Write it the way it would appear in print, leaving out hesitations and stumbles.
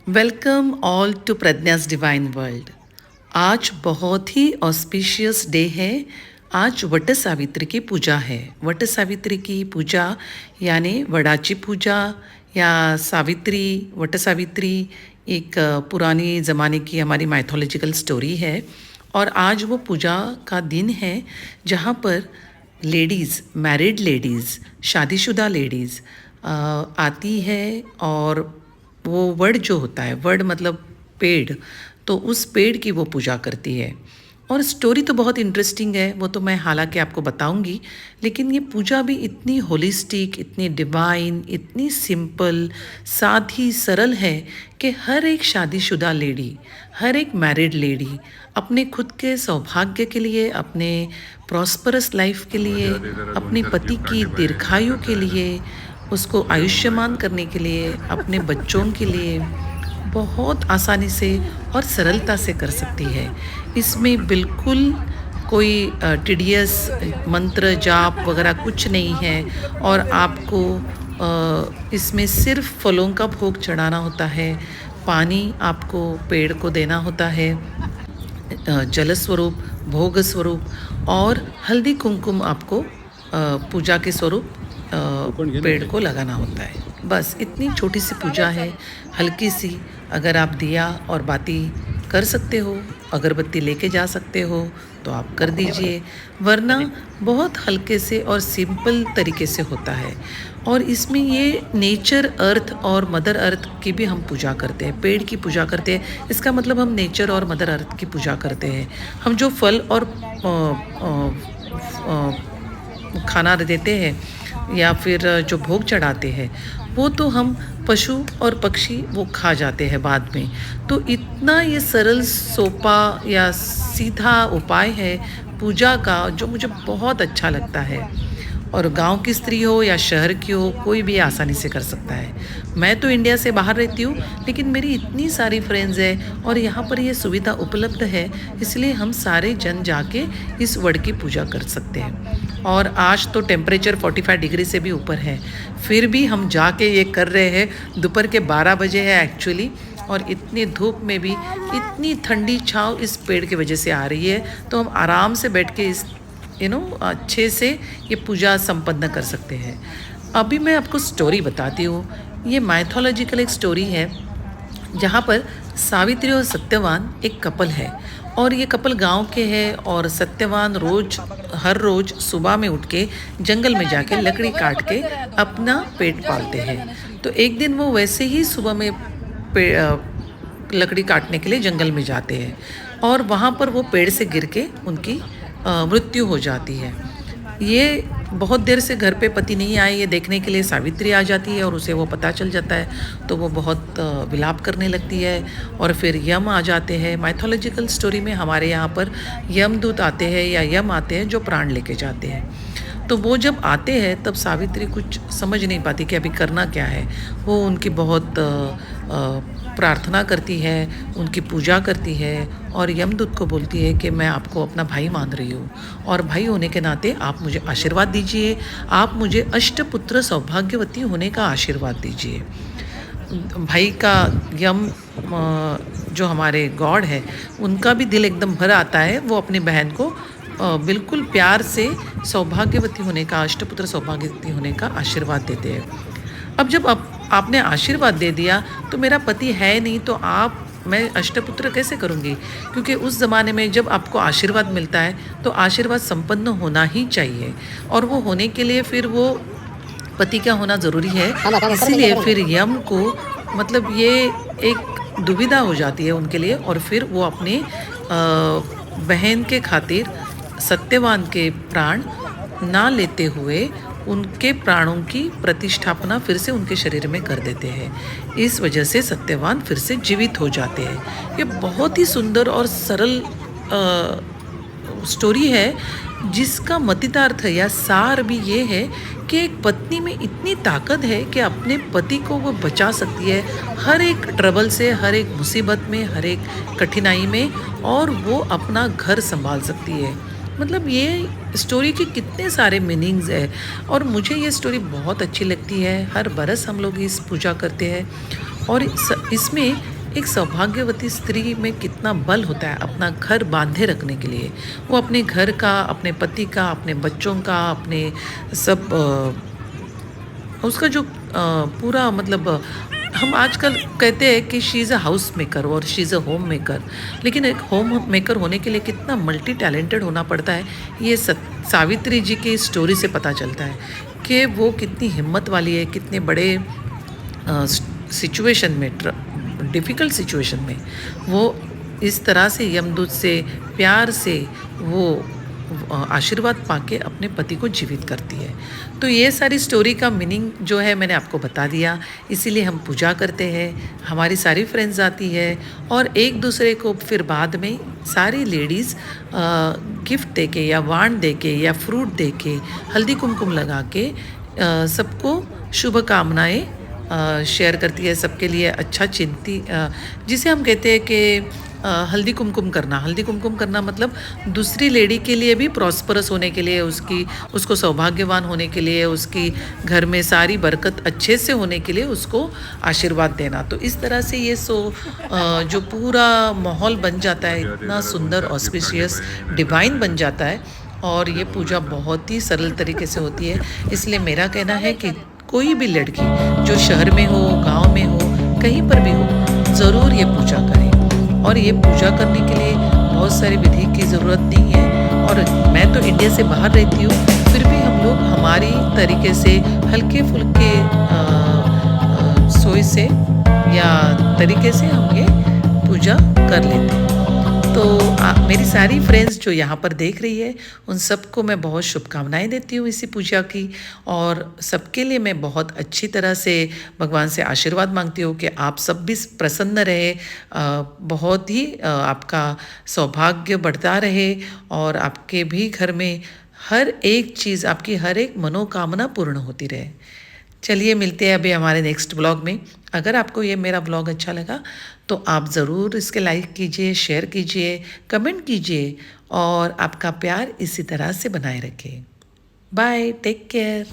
Welcome all to Pragya's divine world. आज बहुत ही auspicious day है। आज वट सावित्री की पूजा है। वट सावित्री की पूजा यानी वडाची पूजा या सावित्री, वट सावित्री एक पुरानी ज़माने की हमारी माइथोलॉजिकल स्टोरी है। और आज वो पूजा का दिन है जहाँ पर लेडीज़, मैरिड लेडीज़, शादीशुदा लेडीज़ आती है और वो वड जो होता है, वड मतलब पेड़, तो उस पेड़ की वो पूजा करती है। और स्टोरी तो बहुत इंटरेस्टिंग है, वो तो मैं हालांकि आपको बताऊंगी, लेकिन ये पूजा भी इतनी होलिस्टिक, इतनी डिवाइन, इतनी सिंपल, साथ ही सरल है कि हर एक शादीशुदा लेडी, हर एक मैरिड लेडी अपने खुद के सौभाग्य के लिए, अपने प्रॉस्परस लाइफ के लिए, अपने पति की दीर्घायु के लिए, उसको आयुष्मान करने के लिए, अपने बच्चों के लिए बहुत आसानी से और सरलता से कर सकती है। इसमें बिल्कुल कोई टिडियस मंत्र जाप वगैरह कुछ नहीं है। और आपको इसमें सिर्फ फलों का भोग चढ़ाना होता है, पानी आपको पेड़ को देना होता है, जल स्वरूप, भोग स्वरूप, और हल्दी कुमकुम आपको पूजा के स्वरूप पेड़ को लगाना होता है। बस इतनी छोटी सी पूजा है, हल्की सी। अगर आप दिया और बाती कर सकते हो, अगरबत्ती लेके जा सकते हो तो आप कर दीजिए, वरना बहुत हल्के से और सिंपल तरीके से होता है। और इसमें ये नेचर, अर्थ और मदर अर्थ की भी हम पूजा करते हैं, पेड़ की पूजा करते हैं। इसका मतलब हम नेचर और मदर अर्थ की पूजा करते हैं। हम जो फल और खाना देते हैं या फिर जो भोग चढ़ाते हैं, वो तो हम पशु और पक्षी वो खा जाते हैं बाद में। तो इतना ये सरल सोपा या सीधा उपाय है पूजा का, जो मुझे बहुत अच्छा लगता है। और गांव की स्त्री हो या शहर की हो, कोई भी आसानी से कर सकता है। मैं तो इंडिया से बाहर रहती हूँ, लेकिन मेरी इतनी सारी फ्रेंड्स हैं और यहाँ पर ये सुविधा उपलब्ध है, इसलिए हम सारे जन जाके इस वड की पूजा कर सकते हैं। और आज तो टेम्परेचर 45 डिग्री से भी ऊपर है, फिर भी हम जाके ये कर रहे हैं। दोपहर के 12 बजे है एक्चुअली, और इतनी धूप में भी इतनी ठंडी छाँव इस पेड़ की वजह से आ रही है, तो हम आराम से बैठ के इस अच्छे से ये पूजा संपन्न कर सकते हैं। अभी मैं आपको स्टोरी बताती हूँ। ये माइथोलॉजिकल एक स्टोरी है जहाँ पर सावित्री और सत्यवान एक कपल है, और ये कपल गांव के हैं। और सत्यवान हर रोज सुबह में उठ के जंगल में जाके लकड़ी काट के अपना पेट पालते हैं। तो एक दिन वो वैसे ही सुबह में लकड़ी काटने के लिए जंगल में जाते हैं, और वहाँ पर वो पेड़ से गिर के उनकी मृत्यु हो जाती है। ये बहुत देर से घर पे पति नहीं आए ये देखने के लिए सावित्री आ जाती है, और उसे वो पता चल जाता है, तो वो बहुत विलाप करने लगती है। और फिर यम आ जाते हैं। माइथोलॉजिकल स्टोरी में हमारे यहाँ पर यमदूत आते हैं या यम आते हैं जो प्राण लेके जाते हैं। तो वो जब आते हैं तब सावित्री कुछ समझ नहीं पाती कि अभी करना क्या है। वो उनकी बहुत प्रार्थना करती है, उनकी पूजा करती है, और यमदूत को बोलती है कि मैं आपको अपना भाई मान रही हूँ, और भाई होने के नाते आप मुझे आशीर्वाद दीजिए, आप मुझे अष्टपुत्र सौभाग्यवती होने का आशीर्वाद दीजिए। भाई का यम जो हमारे गॉड है, उनका भी दिल एकदम भर आता है। वो अपनी बहन को बिल्कुल प्यार से सौभाग्यवती होने का, अष्टपुत्र सौभाग्यवती होने का आशीर्वाद देते हैं। अब जब आपने आशीर्वाद दे दिया, तो मेरा पति है नहीं, तो मैं अष्टपुत्र कैसे करूँगी? क्योंकि उस ज़माने में जब आपको आशीर्वाद मिलता है तो आशीर्वाद संपन्न होना ही चाहिए, और वो होने के लिए फिर वो पति का होना ज़रूरी है। इसीलिए फिर यम को मतलब ये एक दुविधा हो जाती है उनके लिए, और फिर वो अपने बहन के खातिर सत्यवान के प्राण ना लेते हुए उनके प्राणों की प्रतिष्ठापना फिर से उनके शरीर में कर देते हैं। इस वजह से सत्यवान फिर से जीवित हो जाते हैं। ये बहुत ही सुंदर और सरल स्टोरी है, जिसका मतितार्थ या सार भी ये है कि एक पत्नी में इतनी ताकत है कि अपने पति को वो बचा सकती है हर एक ट्रबल से, हर एक मुसीबत में, हर एक कठिनाई में, और वो अपना घर संभाल सकती है। मतलब ये स्टोरी के कितने सारे मीनिंग्स है, और मुझे ये स्टोरी बहुत अच्छी लगती है। हर बरस हम लोग इस पूजा करते हैं, और इसमें एक सौभाग्यवती स्त्री में कितना बल होता है अपना घर बांधे रखने के लिए। वो अपने घर का, अपने पति का, अपने बच्चों का, अपने सब उसका जो पूरा मतलब हम आजकल कहते हैं कि she is a house maker और she is a home maker, लेकिन एक होम मेकर होने के लिए कितना मल्टी टैलेंटेड होना पड़ता है, ये सावित्री जी की स्टोरी से पता चलता है कि वो कितनी हिम्मत वाली है, कितने बड़े सिचुएशन में, डिफ़िकल्ट सिचुएशन में वो इस तरह से यमदूत से प्यार से वो आशीर्वाद पाके अपने पति को जीवित करती है। तो ये सारी स्टोरी का मीनिंग जो है मैंने आपको बता दिया, इसीलिए हम पूजा करते हैं, हमारी सारी फ्रेंड्स आती है और एक दूसरे को फिर बाद में सारी लेडीज़ गिफ्ट दे के या वाण दे के या फ्रूट दे के, हल्दी कुमकुम लगा के सबको शुभकामनाएँ शेयर करती है, सबके लिए अच्छा चिंती जिसे हम कहते हैं कि हल्दी कुमकुम करना। हल्दी कुमकुम करना मतलब दूसरी लेडी के लिए भी प्रॉस्परस होने के लिए, उसको सौभाग्यवान होने के लिए, उसकी घर में सारी बरकत अच्छे से होने के लिए उसको आशीर्वाद देना। तो इस तरह से ये जो पूरा माहौल बन जाता है, इतना सुंदर ऑस्पिशियस डिवाइन बन जाता है और ये पूजा बहुत ही सरल तरीके से होती है। इसलिए मेरा कहना है कि कोई भी लड़की जो शहर में हो, गांव में हो, कहीं पर भी हो, ज़रूर ये पूजा करें। और ये पूजा करने के लिए बहुत सारी विधि की ज़रूरत नहीं है। और मैं तो इंडिया से बाहर रहती हूँ, फिर भी हम लोग हमारी तरीके से हल्के फुल्के सोच से या तरीके से हम ये पूजा कर लेते हैं। तो मेरी सारी फ्रेंड्स जो यहाँ पर देख रही है, उन सबको मैं बहुत शुभकामनाएं देती हूँ इसी पूजा की। और सबके लिए मैं बहुत अच्छी तरह से भगवान से आशीर्वाद मांगती हूँ कि आप सब भी प्रसन्न रहे, बहुत ही आपका सौभाग्य बढ़ता रहे और आपके भी घर में हर एक चीज़, आपकी हर एक मनोकामना पूर्ण होती रहे। चलिए मिलते हैं अभी हमारे नेक्स्ट ब्लॉग में। अगर आपको ये मेरा ब्लॉग अच्छा लगा तो आप ज़रूर इसके लाइक कीजिए, शेयर कीजिए, कमेंट कीजिए और आपका प्यार इसी तरह से बनाए रखें। Bye, take care.